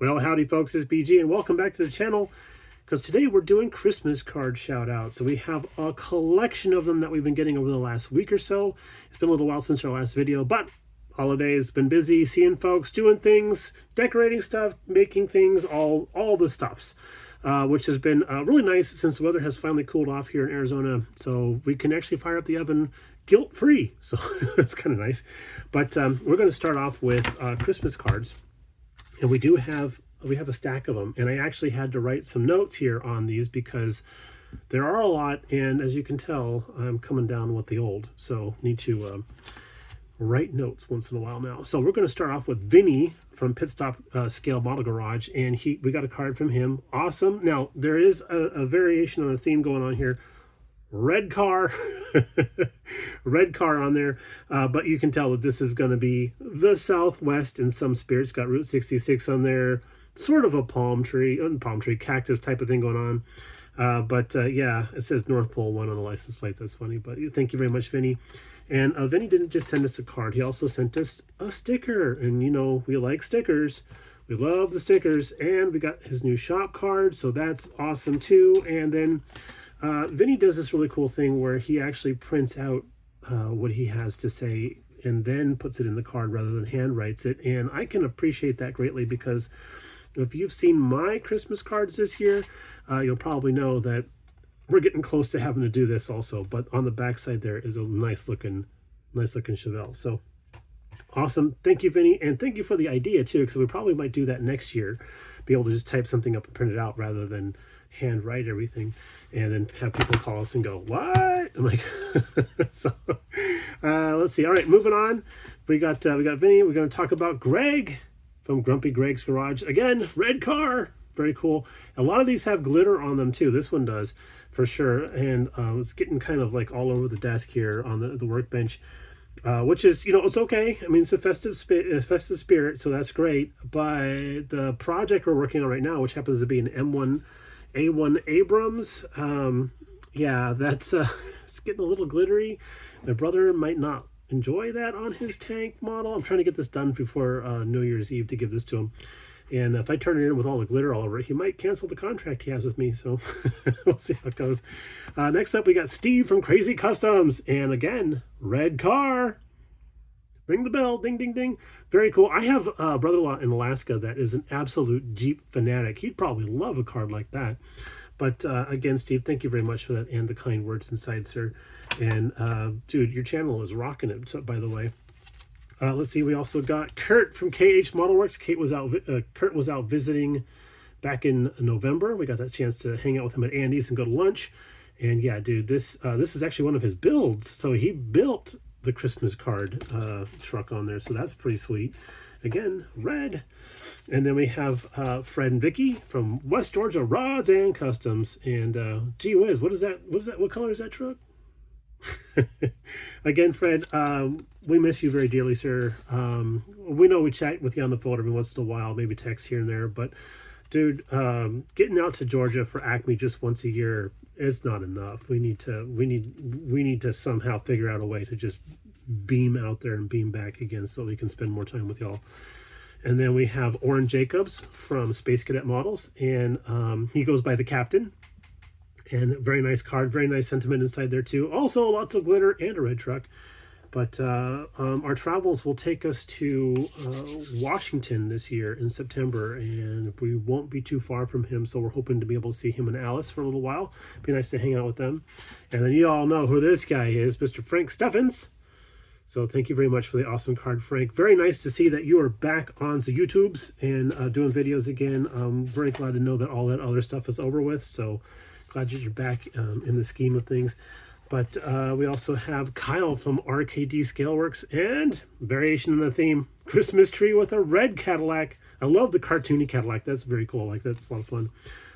Well, howdy folks, it's BG and welcome back to the channel because today we're doing Christmas card shout outs. So we have a collection of them that we've been getting over the last week or so. It's been a little while since our last video, but holidays, been busy seeing folks doing things, decorating stuff, making things, all the stuffs. Which has been really nice since the weather has finally cooled off here in Arizona. So we can actually fire up the oven guilt-free. So it's kind of nice. But we're going to start off with Christmas cards. And we have a stack of them, and I actually had to write some notes here on these because there are a lot, and as you can tell, I'm coming down with the old, so need to write notes once in a while now. So we're going to start off with Vinnie from Pit Stop Scale Model Garage, and we got a card from him. Awesome. Now there is a variation on a theme going on here. Red car, red car on there, but you can tell that this is going to be the Southwest in some spirits. Got Route 66 on there, sort of a palm tree, cactus type of thing going on. Yeah, it says North Pole 1 on the license plate. That's funny, but thank you very much, Vinnie. And Vinnie didn't just send us a card. He also sent us a sticker, and you know, we like stickers. We love the stickers, and we got his new shop card, so that's awesome too. And then Vinnie does this really cool thing where he actually prints out what he has to say and then puts it in the card rather than hand writes it. And I can appreciate that greatly because if you've seen my Christmas cards this year, you'll probably know that we're getting close to having to do this also. But on the back side there is a nice looking Chevelle. So awesome. Thank you, Vinnie. And thank you for the idea too, because we probably might do that next year. Be able to just type something up and print it out rather than hand write everything and then have people call us and go, what? I'm like, so let's see. All right, moving on. We got Vinnie. We're going to talk about Greg from Grumpy Greg's Garage. Again, red car. Very cool. A lot of these have glitter on them too. This one does for sure. And it's getting kind of like all over the desk here on the workbench. Which is, you know, it's okay. I mean, it's a festive spirit, so that's great. But the project we're working on right now, which happens to be an M1A1 Abrams, yeah, that's it's getting a little glittery. My brother might not enjoy that on his tank model. I'm trying to get this done before New Year's Eve to give this to him. And if I turn it in with all the glitter all over it, he might cancel the contract he has with me. So we'll see how it goes. Next up, we got Steve from Crazy Customs. And again, red car. Ring the bell. Ding, ding, ding. Very cool. I have a brother-in-law in Alaska that is an absolute Jeep fanatic. He'd probably love a card like that. But again, Steve, thank you very much for that and the kind words inside, sir. And dude, your channel is rocking it, so, by the way. Let's see. We also got Kurt from KH Model Works. Kurt was out visiting back in November. We got a chance to hang out with him at Andy's and go to lunch. And yeah, dude, this is actually one of his builds. So he built the Christmas card truck on there. So that's pretty sweet. Again, red. And then we have Fred and Vicky from West Georgia Rods and Customs. And gee whiz, what is that? What color is that truck? Again, Fred, we miss you very dearly, sir. We know we chat with you on the phone every once in a while, maybe text here and there, but dude, getting out to Georgia for Acme just once a year is not enough. We need to somehow figure out a way to just beam out there and beam back again so we can spend more time with y'all. And then we have Orin Jacobs from Space Cadet Models, and he goes by the Captain. And very nice card, very nice sentiment inside there too. Also lots of glitter and a red truck. But our travels will take us to Washington this year in September, and we won't be too far from him, so we're hoping to be able to see him and Alice for a little while. Be nice to hang out with them. And then you all know who this guy is, Mr. Frank Steffens. So thank you very much for the awesome card, Frank. Very nice to see that you are back on the YouTubes and doing videos again. I'm very glad to know that all that other stuff is over with, so glad that you're back in the scheme of things. But we also have Kyle from RKD Scaleworks and variation in the theme, Christmas tree with a red Cadillac. I love the cartoony Cadillac. That's very cool. Like, that's a lot of fun.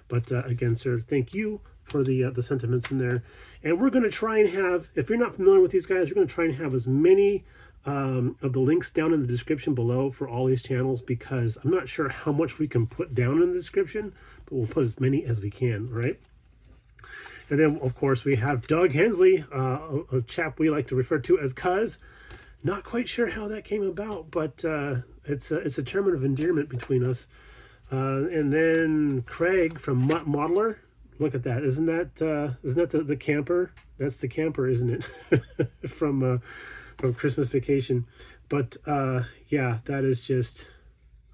But again, sir, thank you for the sentiments in there. And we're going to try and have, if you're not familiar with these guys, we're going to try and have as many of the links down in the description below for all these channels, because I'm not sure how much we can put down in the description, but we'll put as many as we can, right? And then, of course, we have Doug Hensley, a chap we like to refer to as Cuz. Not quite sure how that came about, but it's a term of endearment between us. And then Craig from Modeler. Look at that. Isn't that the camper? That's the camper, isn't it? from Christmas Vacation. But yeah, that is just,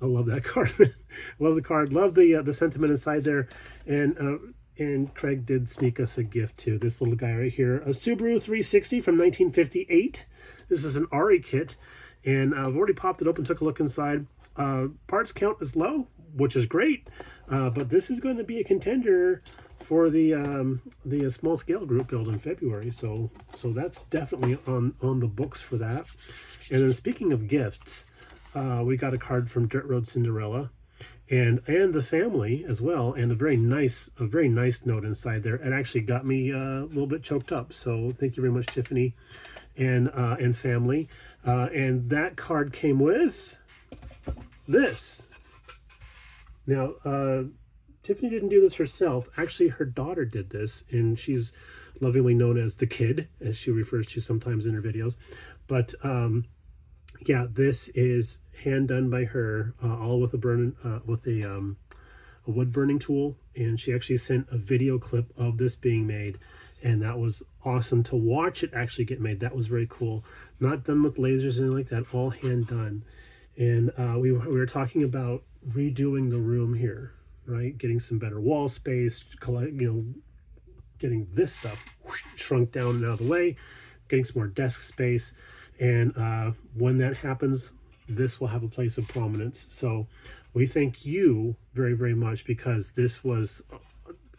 I love that card. Love the card. Love the sentiment inside there. And Craig did sneak us a gift too. This little guy right here, a Subaru 360 from 1958. This is an RE kit, and I've already popped it open, took a look inside. Parts count is low, which is great, but this is going to be a contender for the small scale group build in February. So that's definitely on the books for that. And then speaking of gifts, we got a card from Dirt Road Cinderella, and the family as well, and a very nice note inside there. It actually got me a little bit choked up. So thank you very much, Tiffany, and family. And that card came with this. Now, Tiffany didn't do this herself. Actually, her daughter did this, and she's lovingly known as the kid, as she refers to sometimes in her videos. But yeah, this is hand done by her, all with a wood burning tool, and she actually sent a video clip of this being made, and that was awesome to watch it actually get made. That was very cool. Not done with lasers or anything like that, all hand done. And we were talking about redoing the room here, right? Getting some better wall space, getting this stuff shrunk down and out of the way, getting some more desk space. And when that happens, this will have a place of prominence. So we thank you very, very much, because this was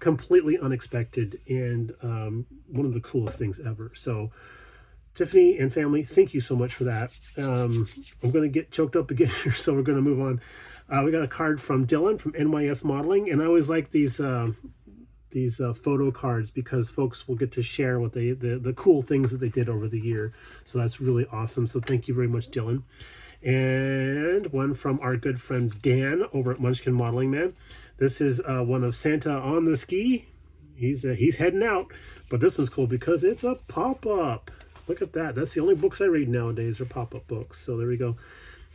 completely unexpected and one of the coolest things ever. So Tiffany and family, thank you so much for that. I'm going to get choked up again here, so we're going to move on. We got a card from Dylan from NYS Modeling, and I always like these photo cards because folks will get to share what the cool things that they did over the year. So that's really awesome. So thank you very much, Dylan. And one from our good friend Dan over at Munchkin Modeling Man. This is one of Santa on the ski. He's heading out, but this one's cool because it's a pop-up. Look at that. That's the only books I read nowadays are pop-up books. So there we go.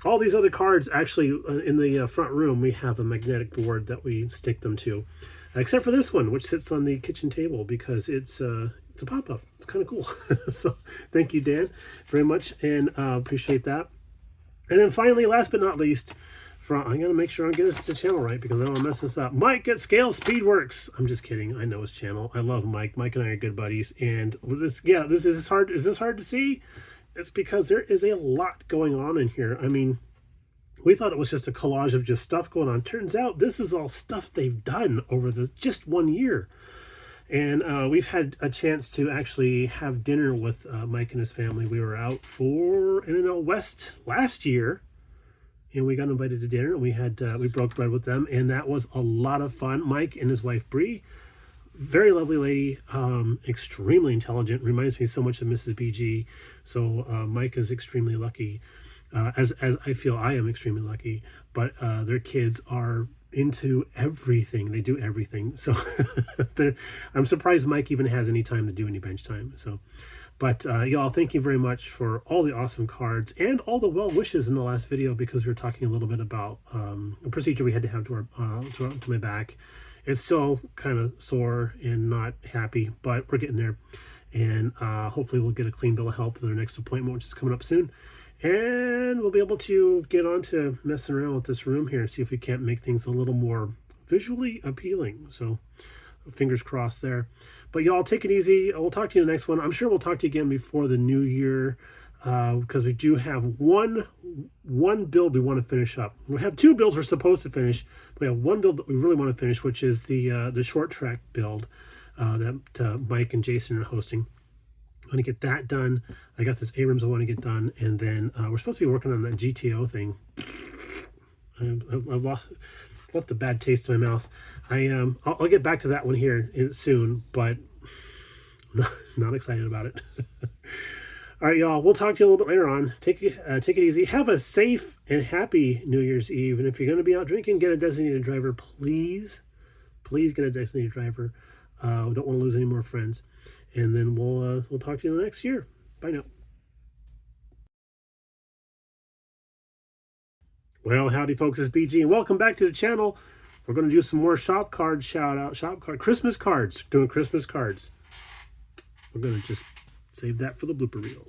All these other cards, actually, in the front room, we have a magnetic board that we stick them to. Except for this one, which sits on the kitchen table because it's a pop-up. It's kind of cool. So thank you, Dan, very much, and appreciate that. And then finally, last but not least, I'm going to make sure I get the channel right because I don't want to mess this up. Mike at Scale Speedworks. I'm just kidding. I know his channel. I love Mike. Mike and I are good buddies. And this is hard. Is this hard to see? It's because there is a lot going on in here. I mean, we thought it was just a collage of just stuff going on. Turns out this is all stuff they've done over just 1 year. And we've had a chance to actually have dinner with Mike and his family. We were out for In-N-Out West last year, and we got invited to dinner, and we broke bread with them, and that was a lot of fun. Mike and his wife Bree, very lovely lady, extremely intelligent, reminds me so much of Mrs. BG. So Mike is extremely lucky, as I feel I am extremely lucky. But their kids are into everything. They do everything. So I'm surprised Mike even has any time to do any bench time. So, but y'all, thank you very much for all the awesome cards and all the well wishes in the last video, because we were talking a little bit about a procedure we had to have to my back. It's still kind of sore and not happy, but we're getting there. And hopefully we'll get a clean bill of health for their next appointment, which is coming up soon. And we'll be able to get on to messing around with this room here, see if we can't make things a little more visually appealing. So fingers crossed there. But y'all, take it easy. We'll talk to you in the next one. I'm sure we'll talk to you again before the new year, because we do have one build we want to finish up. We have two builds we're supposed to finish. We have one build that we really want to finish, which is the short track build that Mike and Jason are hosting. I want to get that done. I got this Abrams I want to get done, and then we're supposed to be working on that GTO thing. I've left a bad taste in my mouth. I'll get back to that one here soon, but not excited about it. All right, y'all. We'll talk to you a little bit later on. Take it easy. Have a safe and happy New Year's Eve. And if you're going to be out drinking, get a designated driver, please. Please get a designated driver. We don't want to lose any more friends. And then we'll talk to you next year. Bye now. Well, howdy folks, it's BG, and welcome back to the channel. We're going to do some more shop card shout out, Christmas cards, doing Christmas cards. We're going to just save that for the blooper reel.